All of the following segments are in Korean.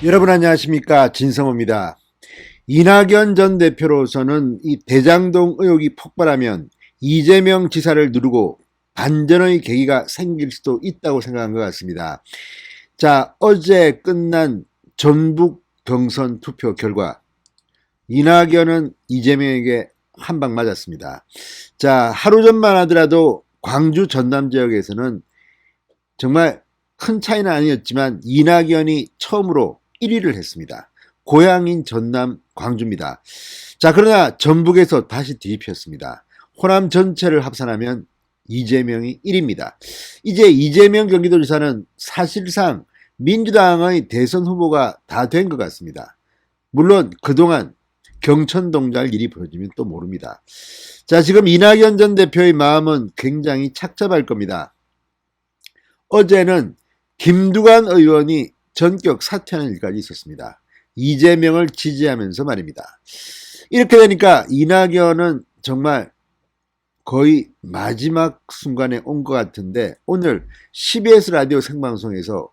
여러분 안녕하십니까, 진성호입니다. 이낙연 전 대표로서는 이 대장동 의혹이 폭발하면 이재명 지사를 누르고 반전의 계기가 생길 수도 있다고 생각한 것 같습니다. 자, 어제 끝난 전북 경선 투표 결과 이낙연은 이재명에게 한 방 맞았습니다. 자, 하루 전만 하더라도 광주 전남 지역에서는 정말 큰 차이는 아니었지만 이낙연이 처음으로 1위를 했습니다. 고향인 전남 광주입니다. 자, 그러나 전북에서 다시 뒤집혔습니다. 호남 전체를 합산하면 이재명이 1위입니다. 이제 이재명 경기도지사는 사실상 민주당의 대선 후보가 다 된 것 같습니다. 물론 그동안 경천동잘 일이 벌어지면 또 모릅니다. 자, 지금 이낙연 전 대표의 마음은 굉장히 착잡할 겁니다. 어제는 김두관 의원이 전격 사퇴하는 일까지 있었습니다. 이재명을 지지하면서 말입니다. 이렇게 되니까 이낙연은 정말 거의 마지막 순간에 온 것 같은데, 오늘 CBS 라디오 생방송에서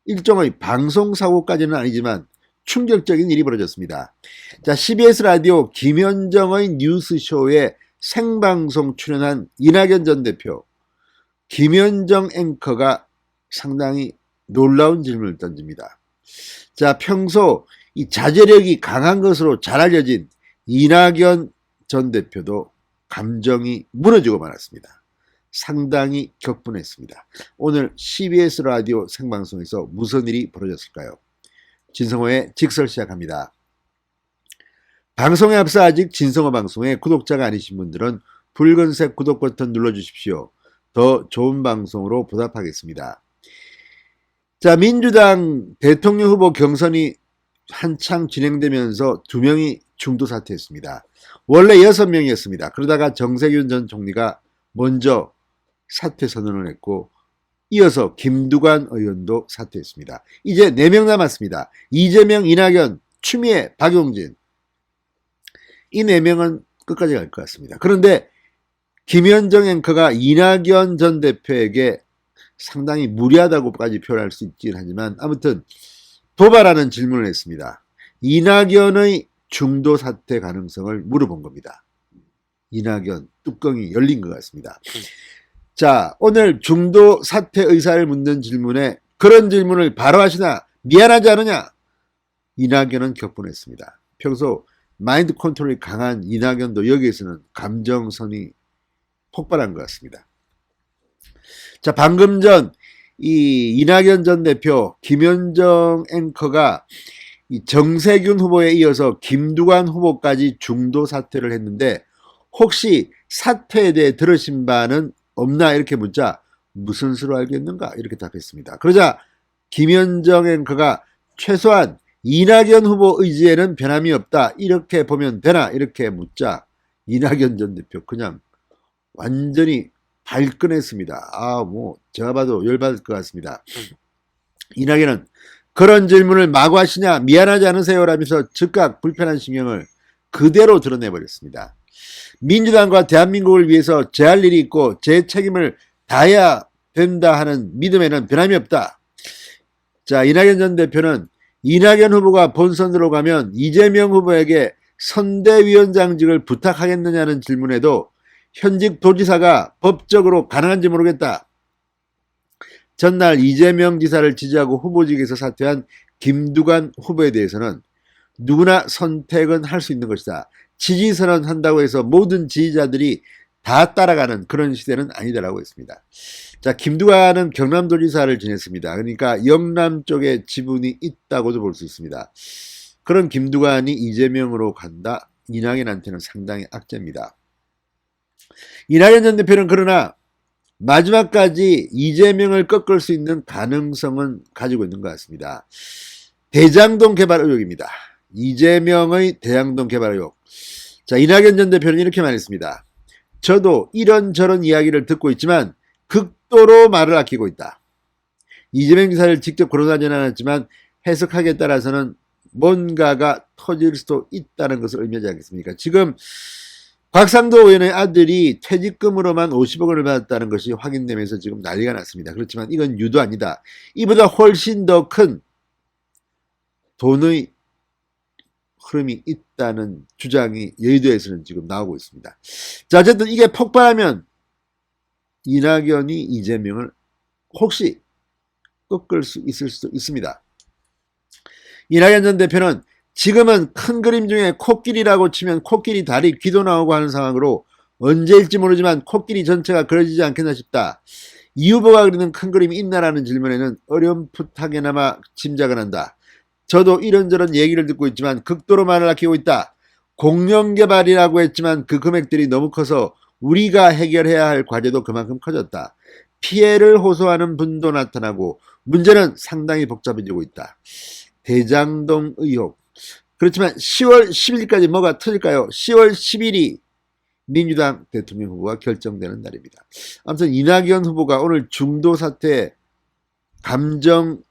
일종의 방송사고까지는 아니지만 충격적인 일이 벌어졌습니다. 자, CBS 라디오 김현정의 뉴스쇼에 생방송 출연한 이낙연 전 대표, 김현정 앵커가 상당히 놀라운 질문을 던집니다. 자, 평소 이 자제력이 강한 것으로 잘 알려진 이낙연 전 대표도 감정이 무너지고 말았습니다. 상당히 격분했습니다. 오늘 CBS 라디오 생방송에서 무슨 일이 벌어졌을까요? 진성호의 직설 시작합니다. 방송에 앞서 아직 진성호 방송의 구독자가 아니신 분들은 붉은색 구독 버튼 눌러주십시오. 더 좋은 방송으로 보답하겠습니다. 자, 민주당 대통령 후보 경선이 한창 진행되면서 2명이 중도 사퇴했습니다. 원래 6명이었습니다. 그러다가 정세균 전 총리가 먼저 사퇴 선언을 했고, 이어서 김두관 의원도 사퇴했습니다. 이제 4명 남았습니다. 이재명, 이낙연, 추미애, 박용진. 이 4명은 끝까지 갈 것 같습니다. 그런데 김현정 앵커가 이낙연 전 대표에게 상당히 무리하다고까지 표현할 수 있긴 하지만 아무튼 도발하는 질문을 했습니다. 이낙연의 중도 사퇴 가능성을 물어본 겁니다. 이낙연 뚜껑이 열린 것 같습니다. 자, 오늘 중도 사퇴 의사를 묻는 질문에 그런 질문을 바로 하시나 미안하지 않으냐? 이낙연은 격분했습니다. 평소 마인드 컨트롤이 강한 이낙연도 여기에서는 감정선이 폭발한 것 같습니다. 자, 방금 전 이 이낙연 전 대표, 김현정 앵커가 이 정세균 후보에 이어서 김두관 후보까지 중도 사퇴를 했는데 혹시 사퇴에 대해 들으신 바는 없나 이렇게 묻자 무슨 수로 알겠는가 이렇게 답했습니다. 그러자 김현정 앵커가 최소한 이낙연 후보 의지에는 변함이 없다 이렇게 보면 되나 이렇게 묻자 이낙연 전 대표 그냥 완전히 발끈했습니다. 제가 봐도 열받을 것 같습니다. 이낙연은 그런 질문을 마구 하시냐 미안하지 않으세요 라면서 즉각 불편한 심경을 그대로 드러내버렸습니다. 민주당과 대한민국을 위해서 제 할 일이 있고 제 책임을 다해야 된다 하는 믿음에는 변함이 없다. 자, 이낙연 전 대표는 이낙연 후보가 본선으로 가면 이재명 후보에게 선대위원장직을 부탁하겠느냐는 질문에도 현직 도지사가 법적으로 가능한지 모르겠다. 전날 이재명 지사를 지지하고 후보직에서 사퇴한 김두관 후보에 대해서는 누구나 선택은 할 수 있는 것이다. 지지선언 한다고 해서 모든 지지자들이 다 따라가는 그런 시대는 아니다라고 했습니다. 자, 김두관은 경남도지사를 지냈습니다. 그러니까 영남 쪽에 지분이 있다고도 볼 수 있습니다. 그런 김두관이 이재명으로 간다? 이낙연한테는 상당히 악재입니다. 이낙연 전 대표는 그러나 마지막까지 이재명을 꺾을 수 있는 가능성은 가지고 있는 것 같습니다. 대장동 개발 의혹입니다. 이재명의 대장동 개발 의혹. 자, 이낙연 전 대표는 이렇게 말했습니다. 저도 이런저런 이야기를 듣고 있지만 극도로 말을 아끼고 있다. 이재명 지사를 직접 거론하지는 않았지만 해석하기에 따라서는 뭔가가 터질 수도 있다는 것을 의미하지 않겠습니까? 지금 곽상도 의원의 아들이 퇴직금으로만 50억을 받았다는 것이 확인되면서 지금 난리가 났습니다. 그렇지만 이건 유도 아니다. 이보다 훨씬 더 큰 돈의 흐름이 있다는 주장이 여의도에서는 지금 나오고 있습니다. 자, 어쨌든 이게 폭발하면 이낙연이 이재명을 혹시 꺾을 수 있을 수도 있습니다. 이낙연 전 대표는 지금은 큰 그림 중에 코끼리라고 치면 코끼리 다리 귀도 나오고 하는 상황으로 언제일지 모르지만 코끼리 전체가 그려지지 않겠나 싶다. 이 후보가 그리는 큰 그림이 있나라는 질문에는 어렴풋하게나마 짐작을 한다. 저도 이런저런 얘기를 듣고 있지만 극도로 말을 아끼고 있다. 공영개발이라고 했지만 그 금액들이 너무 커서 우리가 해결해야 할 과제도 그만큼 커졌다. 피해를 호소하는 분도 나타나고 문제는 상당히 복잡해지고 있다. 대장동 의혹. 그렇지만 10월 10일까지 뭐가 터질까요? 10월 10일이 민주당 대통령 후보가 결정되는 날입니다. 아무튼 이낙연 후보가 오늘 중도 사태에 감정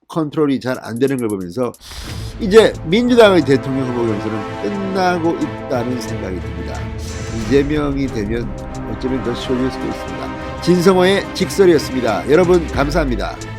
컨트롤이 잘 안 되는 걸 보면서 이제 민주당의 대통령 후보 경선은 끝나고 있다는 생각이 듭니다. 이재명이 되면 어쩌면 더 쉬워질 수도 있습니다. 진성호의 직설이었습니다. 여러분 감사합니다.